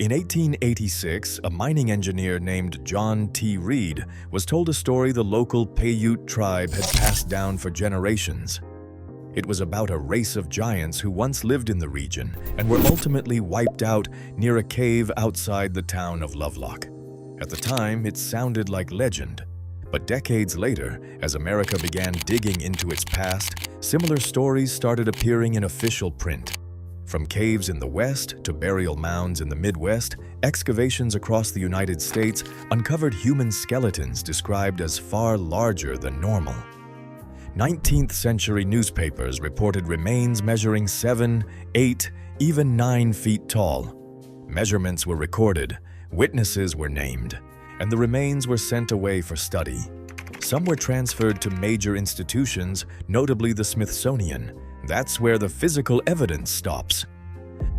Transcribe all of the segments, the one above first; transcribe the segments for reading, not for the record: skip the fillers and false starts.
In 1886, a mining engineer named John T. Reed was told a story the local Paiute tribe had passed down for generations. It was about a race of giants who once lived in the region and were ultimately wiped out near a cave outside the town of Lovelock. At the time, it sounded like legend, but decades later, as America began digging into its past, similar stories started appearing in official print. From caves in the West to burial mounds in the Midwest, excavations across the United States uncovered human skeletons described as far larger than normal. 19th century newspapers reported remains measuring 7, 8, even 9 feet tall. Measurements were recorded, witnesses were named, and the remains were sent away for study. Some were transferred to major institutions, notably the Smithsonian. That's where the physical evidence stops.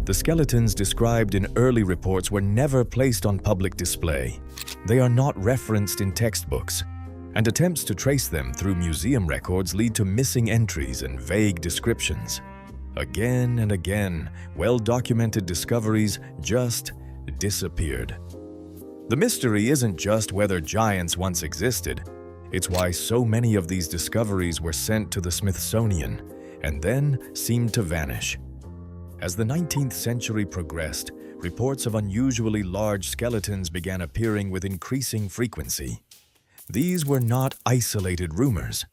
The skeletons described in early reports were never placed on public display. They are not referenced in textbooks, and attempts to trace them through museum records lead to missing entries and vague descriptions. Again and again, well-documented discoveries just disappeared. The mystery isn't just whether giants once existed. It's why so many of these discoveries were sent to the Smithsonian and then seemed to vanish. As the 19th century progressed, reports of unusually large skeletons began appearing with increasing frequency. These were not isolated rumors.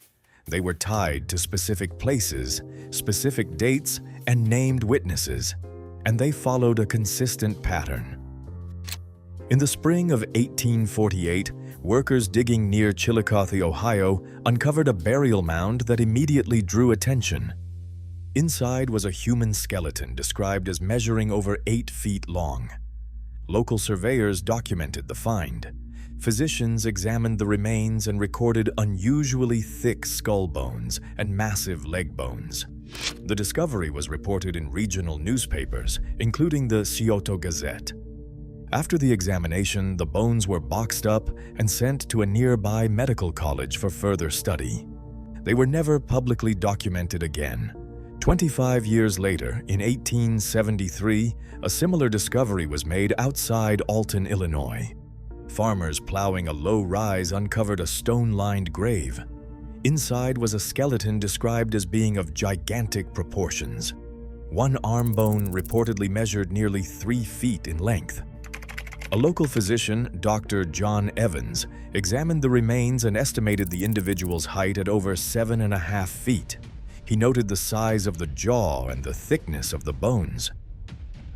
They were tied to specific places, specific dates, and named witnesses, and they followed a consistent pattern. In the spring of 1848, workers digging near Chillicothe, Ohio, uncovered a burial mound that immediately drew attention. Inside was a human skeleton described as measuring over 8 feet long. Local surveyors documented the find. Physicians examined the remains and recorded unusually thick skull bones and massive leg bones. The discovery was reported in regional newspapers, including the Scioto Gazette. After the examination, the bones were boxed up and sent to a nearby medical college for further study. They were never publicly documented again. 25 years later, in 1873, a similar discovery was made outside Alton, Illinois. Farmers plowing a low rise uncovered a stone-lined grave. Inside was a skeleton described as being of gigantic proportions. One arm bone reportedly measured nearly 3 feet in length. A local physician, Dr. John Evans, examined the remains and estimated the individual's height at over 7.5 feet. He noted the size of the jaw and the thickness of the bones.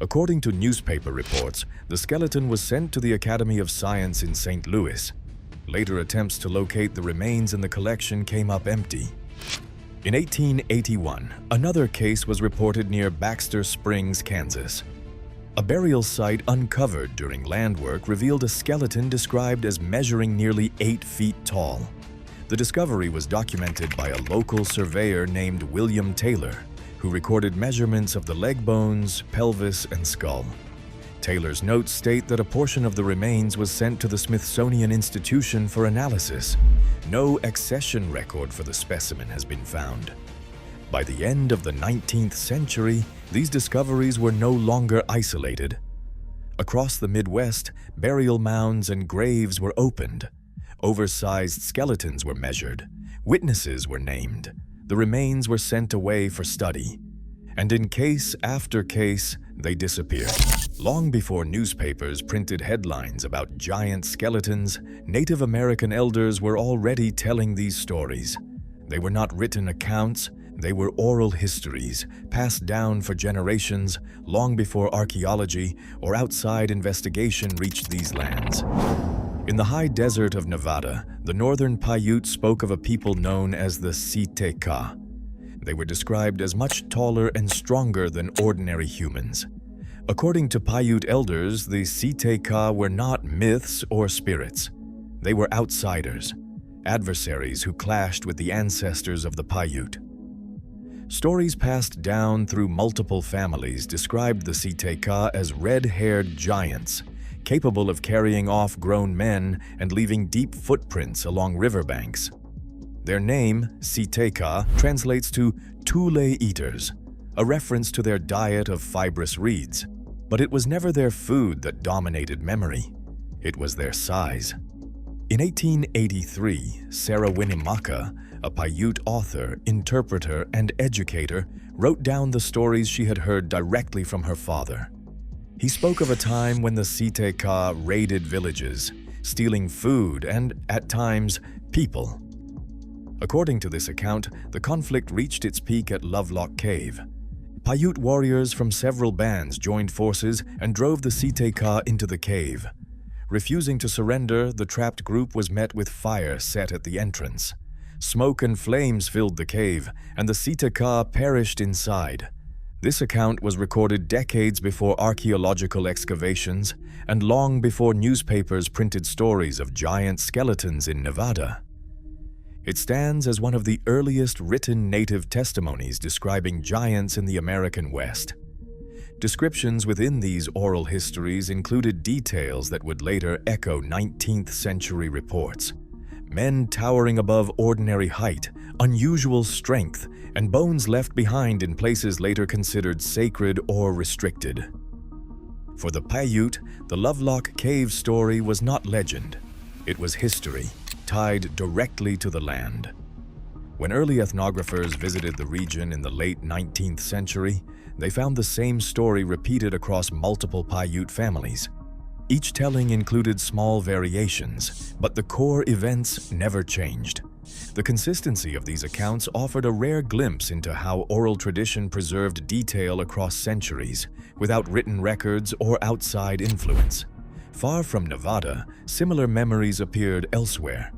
According to newspaper reports, the skeleton was sent to the Academy of Science in St. Louis. Later attempts to locate the remains in the collection came up empty. In 1881, another case was reported near Baxter Springs, Kansas. A burial site uncovered during land work revealed a skeleton described as measuring nearly 8 feet tall. The discovery was documented by a local surveyor named William Taylor, who recorded measurements of the leg bones, pelvis, and skull. Taylor's notes state that a portion of the remains was sent to the Smithsonian Institution for analysis. No accession record for the specimen has been found. By the end of the 19th century, these discoveries were no longer isolated. Across the Midwest, burial mounds and graves were opened. Oversized skeletons were measured. Witnesses were named. The remains were sent away for study. And in case after case, they disappeared. Long before newspapers printed headlines about giant skeletons, Native American elders were already telling these stories. They were not written accounts. They were oral histories, passed down for generations, long before archaeology or outside investigation reached these lands. In the high desert of Nevada, the northern Paiute spoke of a people known as the Siteka. They were described as much taller and stronger than ordinary humans. According to Paiute elders, the Siteka were not myths or spirits. They were outsiders, adversaries who clashed with the ancestors of the Paiute. Stories passed down through multiple families described the Siteka as red-haired giants, capable of carrying off grown men and leaving deep footprints along riverbanks. Their name, Siteka, translates to tule eaters, a reference to their diet of fibrous reeds. But it was never their food that dominated memory. It was their size. In 1883, Sarah Winnemucca, a Paiute author, interpreter, and educator, wrote down the stories she had heard directly from her father. He spoke of a time when the Siteka raided villages, stealing food and, at times, people. According to this account, the conflict reached its peak at Lovelock Cave. Paiute warriors from several bands joined forces and drove the Siteka into the cave. Refusing to surrender, the trapped group was met with fire set at the entrance. Smoke and flames filled the cave, and the Siteka perished inside. This account was recorded decades before archaeological excavations and long before newspapers printed stories of giant skeletons in Nevada. It stands as one of the earliest written native testimonies describing giants in the American West. Descriptions within these oral histories included details that would later echo 19th century reports. Men towering above ordinary height, unusual strength, and bones left behind in places later considered sacred or restricted. For the Paiute, the Lovelock Cave story was not legend. It was history, tied directly to the land. When early ethnographers visited the region in the late 19th century, they found the same story repeated across multiple Paiute families. Each telling included small variations, but the core events never changed. The consistency of these accounts offered a rare glimpse into how oral tradition preserved detail across centuries, without written records or outside influence. Far from Nevada, similar memories appeared elsewhere.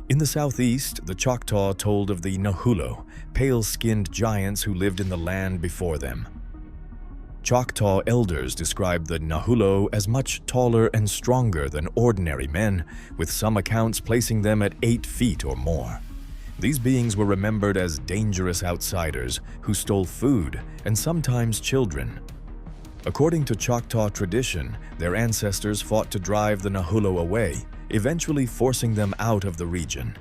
In the southeast, the Choctaw told of the Nahulo, pale-skinned giants who lived in the land before them. Choctaw elders described the Nahulo as much taller and stronger than ordinary men, with some accounts placing them at 8 feet or more. These beings were remembered as dangerous outsiders who stole food and sometimes children. According to Choctaw tradition, their ancestors fought to drive the Nahulo away, eventually forcing them out of the region.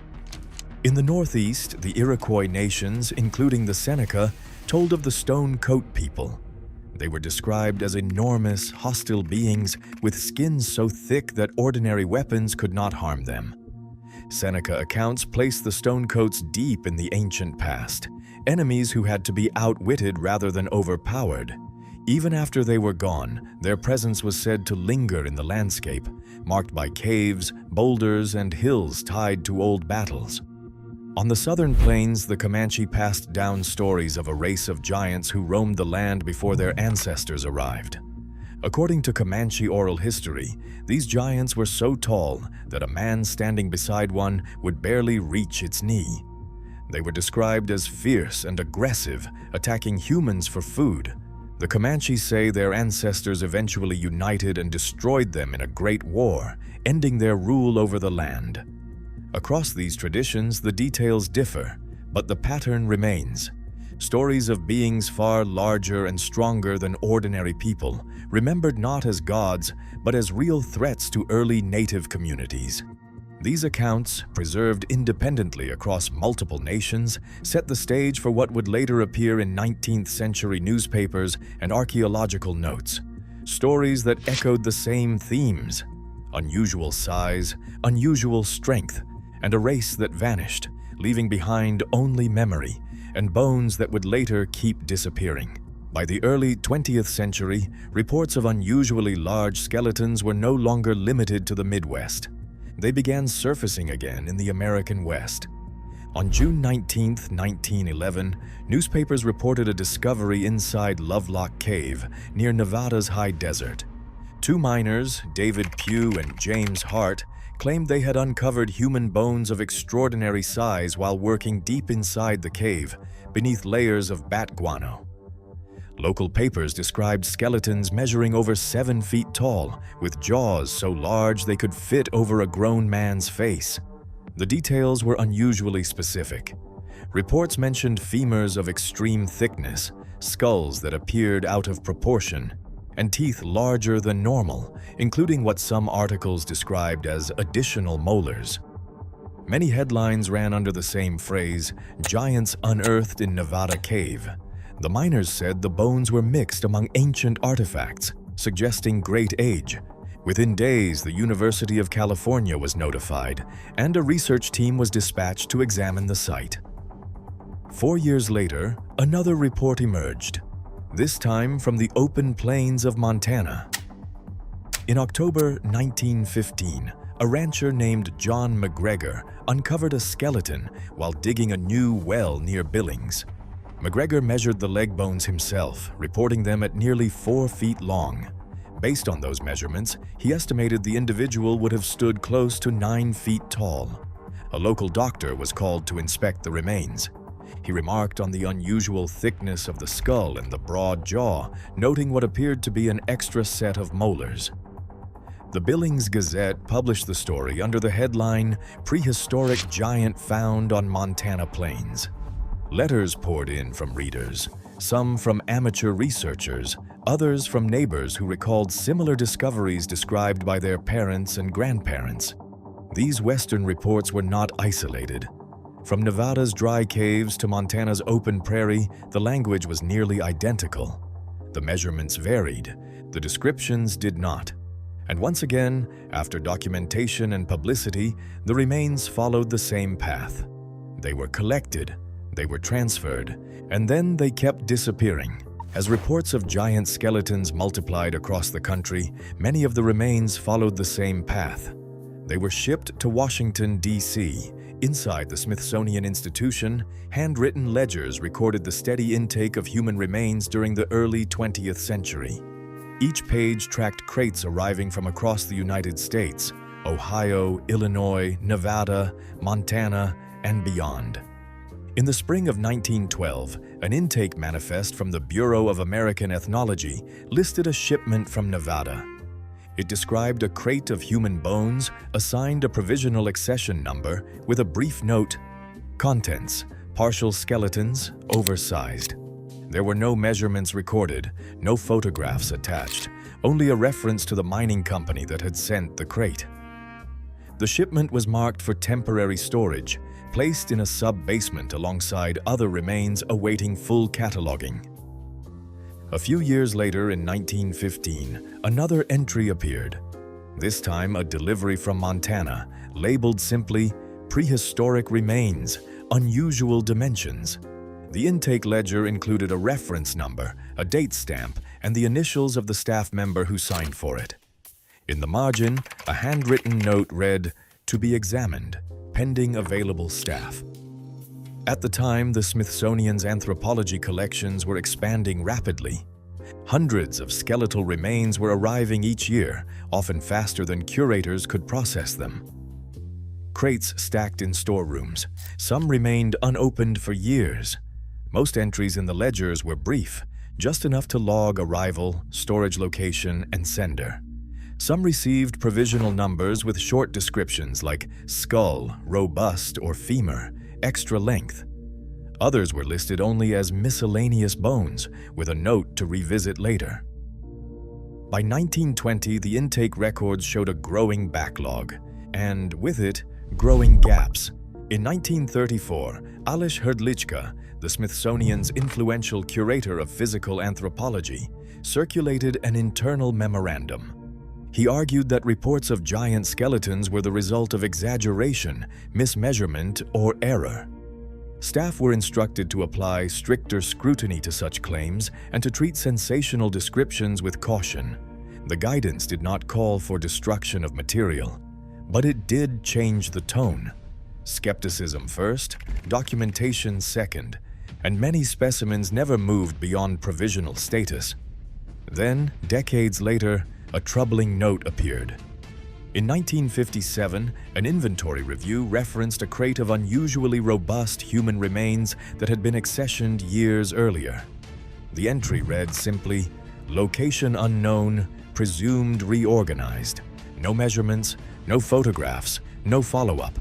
In the northeast, the Iroquois nations, including the Seneca, told of the Stone Coat people. They were described as enormous, hostile beings with skins so thick that ordinary weapons could not harm them. Seneca accounts place the Stonecoats deep in the ancient past, enemies who had to be outwitted rather than overpowered. Even after they were gone, their presence was said to linger in the landscape, marked by caves, boulders, and hills tied to old battles. On the southern plains, the Comanche passed down stories of a race of giants who roamed the land before their ancestors arrived. According to Comanche oral history, these giants were so tall that a man standing beside one would barely reach its knee. They were described as fierce and aggressive, attacking humans for food. The Comanches say their ancestors eventually united and destroyed them in a great war, ending their rule over the land. Across these traditions, the details differ, but the pattern remains. Stories of beings far larger and stronger than ordinary people, remembered not as gods, but as real threats to early native communities. These accounts, preserved independently across multiple nations, set the stage for what would later appear in 19th century newspapers and archaeological notes. Stories that echoed the same themes: unusual size, unusual strength, and a race that vanished, leaving behind only memory and bones that would later keep disappearing. By the early 20th century, reports of unusually large skeletons were no longer limited to the Midwest. They began surfacing again in the American West. On June 19, 1911, newspapers reported a discovery inside Lovelock Cave near Nevada's high desert. Two miners, David Pugh and James Hart, claimed they had uncovered human bones of extraordinary size while working deep inside the cave, beneath layers of bat guano. Local papers described skeletons measuring over 7 feet tall, with jaws so large they could fit over a grown man's face. The details were unusually specific. Reports mentioned femurs of extreme thickness, skulls that appeared out of proportion, and teeth larger than normal, including what some articles described as additional molars. Many headlines ran under the same phrase, "Giants unearthed in Nevada cave." The miners said the bones were mixed among ancient artifacts, suggesting great age. Within days, the University of California was notified, and a research team was dispatched to examine the site. 4 years later, another report emerged, this time from the open plains of Montana. In October 1915, a rancher named John McGregor uncovered a skeleton while digging a new well near Billings. McGregor measured the leg bones himself, reporting them at nearly 4 feet long. Based on those measurements, he estimated the individual would have stood close to 9 feet tall. A local doctor was called to inspect the remains. He remarked on the unusual thickness of the skull and the broad jaw, noting what appeared to be an extra set of molars. The Billings Gazette published the story under the headline, "Prehistoric Giant Found on Montana Plains." Letters poured in from readers, some from amateur researchers, others from neighbors who recalled similar discoveries described by their parents and grandparents. These Western reports were not isolated. From Nevada's dry caves to Montana's open prairie, the language was nearly identical. The measurements varied, the descriptions did not. And once again, after documentation and publicity, the remains followed the same path. They were collected, they were transferred, and then they kept disappearing. As reports of giant skeletons multiplied across the country, many of the remains followed the same path. They were shipped to Washington, D.C. Inside the Smithsonian Institution, handwritten ledgers recorded the steady intake of human remains during the early 20th century. Each page tracked crates arriving from across the United States, Ohio, Illinois, Nevada, Montana, and beyond. In the spring of 1912, an intake manifest from the Bureau of American Ethnology listed a shipment from Nevada. It described a crate of human bones, assigned a provisional accession number with a brief note, "Contents, partial skeletons, oversized." There were no measurements recorded, no photographs attached, only a reference to the mining company that had sent the crate. The shipment was marked for temporary storage, placed in a sub-basement alongside other remains awaiting full cataloging. A few years later, in 1915, another entry appeared. This time, a delivery from Montana, labeled simply, "Prehistoric Remains, Unusual Dimensions." The intake ledger included a reference number, a date stamp, and the initials of the staff member who signed for it. In the margin, a handwritten note read, "To be examined, pending available staff." At the time, the Smithsonian's anthropology collections were expanding rapidly. Hundreds of skeletal remains were arriving each year, often faster than curators could process them. Crates stacked in storerooms. Some remained unopened for years. Most entries in the ledgers were brief, just enough to log arrival, storage location, and sender. Some received provisional numbers with short descriptions like skull, robust, or femur, extra length. Others were listed only as miscellaneous bones, with a note to revisit later. By 1920, the intake records showed a growing backlog, and with it, growing gaps. In 1934, Alois Hrdlicka, the Smithsonian's influential curator of physical anthropology, circulated an internal memorandum. He argued that reports of giant skeletons were the result of exaggeration, mismeasurement, or error. Staff were instructed to apply stricter scrutiny to such claims and to treat sensational descriptions with caution. The guidance did not call for destruction of material, but it did change the tone. Skepticism first, documentation second, and many specimens never moved beyond provisional status. Then, decades later, a troubling note appeared. In 1957, an inventory review referenced a crate of unusually robust human remains that had been accessioned years earlier. The entry read simply, "Location unknown, presumed reorganized. No measurements, no photographs, no follow-up."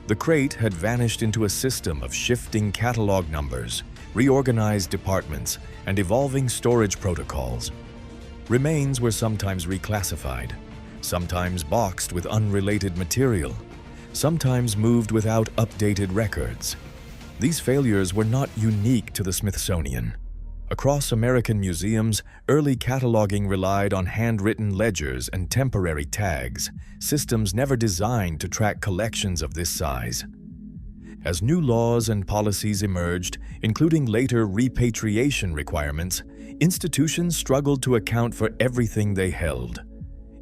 The crate had vanished into a system of shifting catalog numbers, reorganized departments, and evolving storage protocols. Remains were sometimes reclassified, sometimes boxed with unrelated material, sometimes moved without updated records. These failures were not unique to the Smithsonian. Across American museums, early cataloging relied on handwritten ledgers and temporary tags, systems never designed to track collections of this size. As new laws and policies emerged, including later repatriation requirements, institutions struggled to account for everything they held.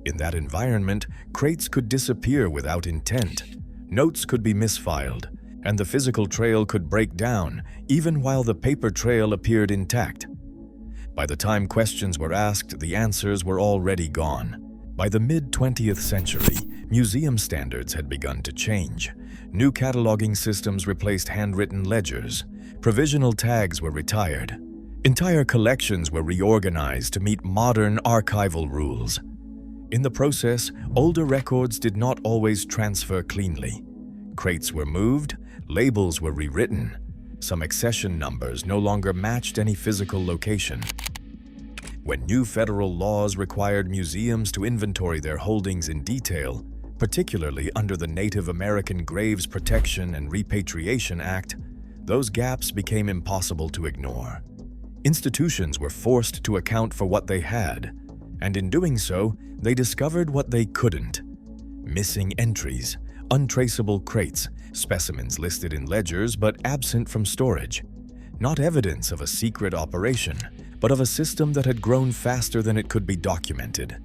In that environment, crates could disappear without intent, notes could be misfiled, and the physical trail could break down even while the paper trail appeared intact. By the time questions were asked, the answers were already gone. By the mid-20th century, museum standards had begun to change. New cataloging systems replaced handwritten ledgers. Provisional tags were retired. Entire collections were reorganized to meet modern archival rules. In the process, older records did not always transfer cleanly. Crates were moved, labels were rewritten. Some accession numbers no longer matched any physical location. When new federal laws required museums to inventory their holdings in detail, particularly under the Native American Graves Protection and Repatriation Act, those gaps became impossible to ignore. Institutions were forced to account for what they had, and in doing so, they discovered what they couldn't: missing entries, untraceable crates, specimens listed in ledgers but absent from storage. Not evidence of a secret operation, but of a system that had grown faster than it could be documented.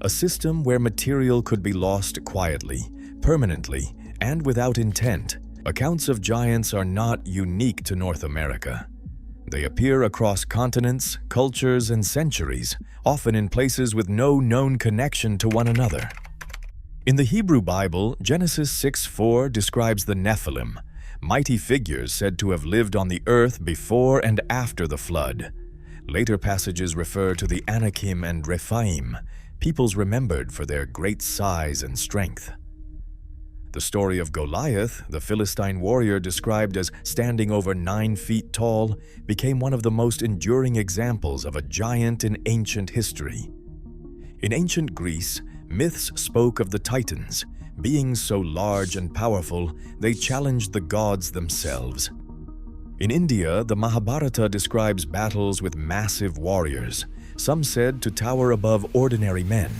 A system where material could be lost quietly, permanently, and without intent. Accounts of giants are not unique to North America. They appear across continents, cultures, and centuries, often in places with no known connection to one another. In the Hebrew Bible, Genesis 6:4 describes the Nephilim, mighty figures said to have lived on the earth before and after the flood. Later passages refer to the Anakim and Rephaim, peoples remembered for their great size and strength. The story of Goliath, the Philistine warrior described as standing over 9 feet tall, became one of the most enduring examples of a giant in ancient history. In ancient Greece, myths spoke of the Titans, beings so large and powerful they challenged the gods themselves. In India, the Mahabharata describes battles with massive warriors, some said to tower above ordinary men.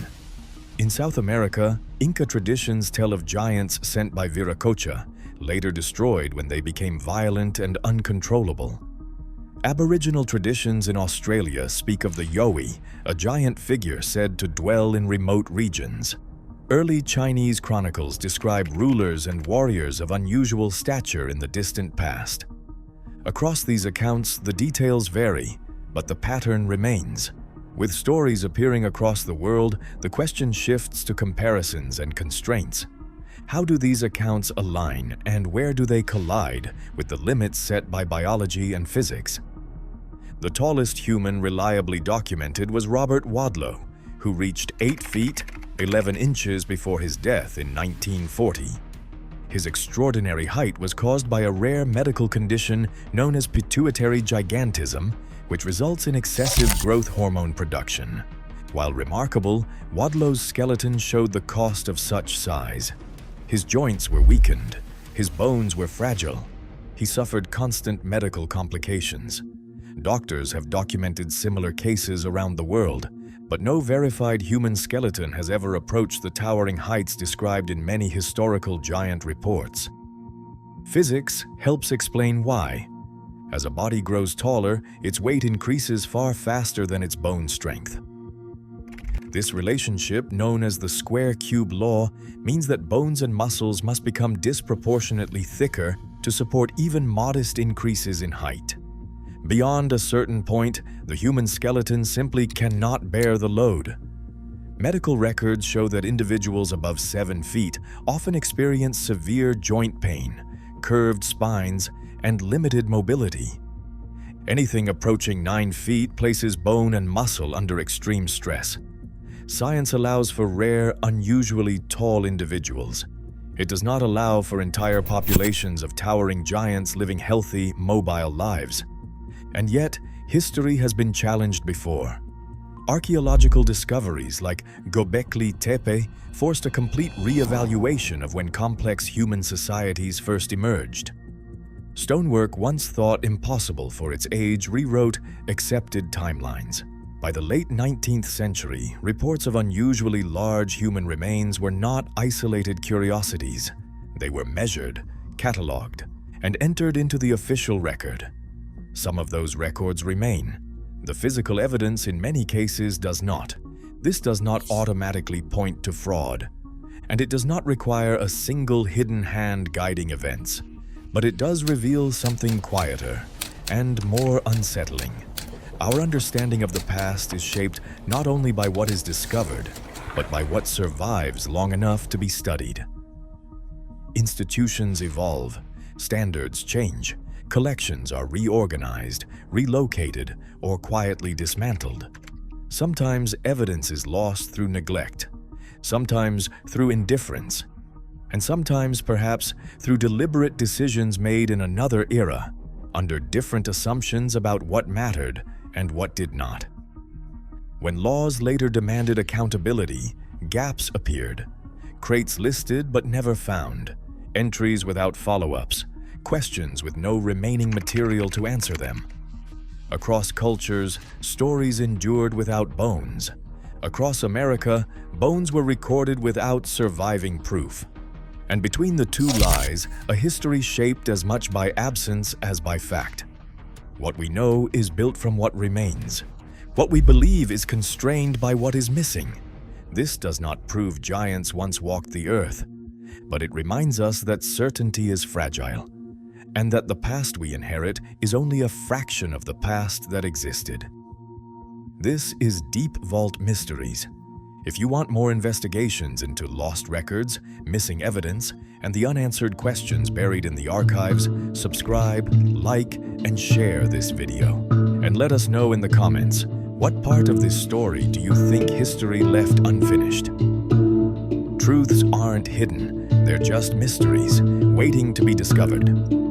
In South America, Inca traditions tell of giants sent by Viracocha, later destroyed when they became violent and uncontrollable. Aboriginal traditions in Australia speak of the Yowie, a giant figure said to dwell in remote regions. Early Chinese chronicles describe rulers and warriors of unusual stature in the distant past. Across these accounts, the details vary, but the pattern remains. With stories appearing across the world, the question shifts to comparisons and constraints. How do these accounts align, and where do they collide with the limits set by biology and physics? The tallest human reliably documented was Robert Wadlow, who reached 8 feet, 11 inches before his death in 1940. His extraordinary height was caused by a rare medical condition known as pituitary gigantism, which results in excessive growth hormone production. While remarkable, Wadlow's skeleton showed the cost of such size. His joints were weakened, his bones were fragile. He suffered constant medical complications. Doctors have documented similar cases around the world, but no verified human skeleton has ever approached the towering heights described in many historical giant reports. Physics helps explain why. As a body grows taller, its weight increases far faster than its bone strength. This relationship, known as the square-cube law, means that bones and muscles must become disproportionately thicker to support even modest increases in height. Beyond a certain point, the human skeleton simply cannot bear the load. Medical records show that individuals above 7 feet often experience severe joint pain, curved spines, and limited mobility. Anything approaching 9 feet places bone and muscle under extreme stress. Science allows for rare, unusually tall individuals. It does not allow for entire populations of towering giants living healthy, mobile lives. And yet, history has been challenged before. Archaeological discoveries like Göbekli Tepe forced a complete re-evaluation of when complex human societies first emerged. Stonework, once thought impossible for its age, rewrote accepted timelines. By the late 19th century, reports of unusually large human remains were not isolated curiosities. They were measured, catalogued, and entered into the official record. Some of those records remain. The physical evidence in many cases does not. This does not automatically point to fraud, and it does not require a single hidden hand guiding events, but it does reveal something quieter and more unsettling. Our understanding of the past is shaped not only by what is discovered, but by what survives long enough to be studied. Institutions evolve, standards change, collections are reorganized, relocated, or quietly dismantled. Sometimes evidence is lost through neglect, sometimes through indifference, and sometimes perhaps through deliberate decisions made in another era, under different assumptions about what mattered and what did not. When laws later demanded accountability, gaps appeared. Crates listed but never found, entries without follow-ups, questions with no remaining material to answer them. Across cultures, stories endured without bones. Across America, bones were recorded without surviving proof. And between the two lies a history shaped as much by absence as by fact. What we know is built from what remains. What we believe is constrained by what is missing. This does not prove giants once walked the earth, but it reminds us that certainty is fragile, and that the past we inherit is only a fraction of the past that existed. This is Deep Vault Mysteries. If you want more investigations into lost records, missing evidence, and the unanswered questions buried in the archives, subscribe, like, and share this video. And let us know in the comments, what part of this story do you think history left unfinished? Truths aren't hidden, they're just mysteries, waiting to be discovered.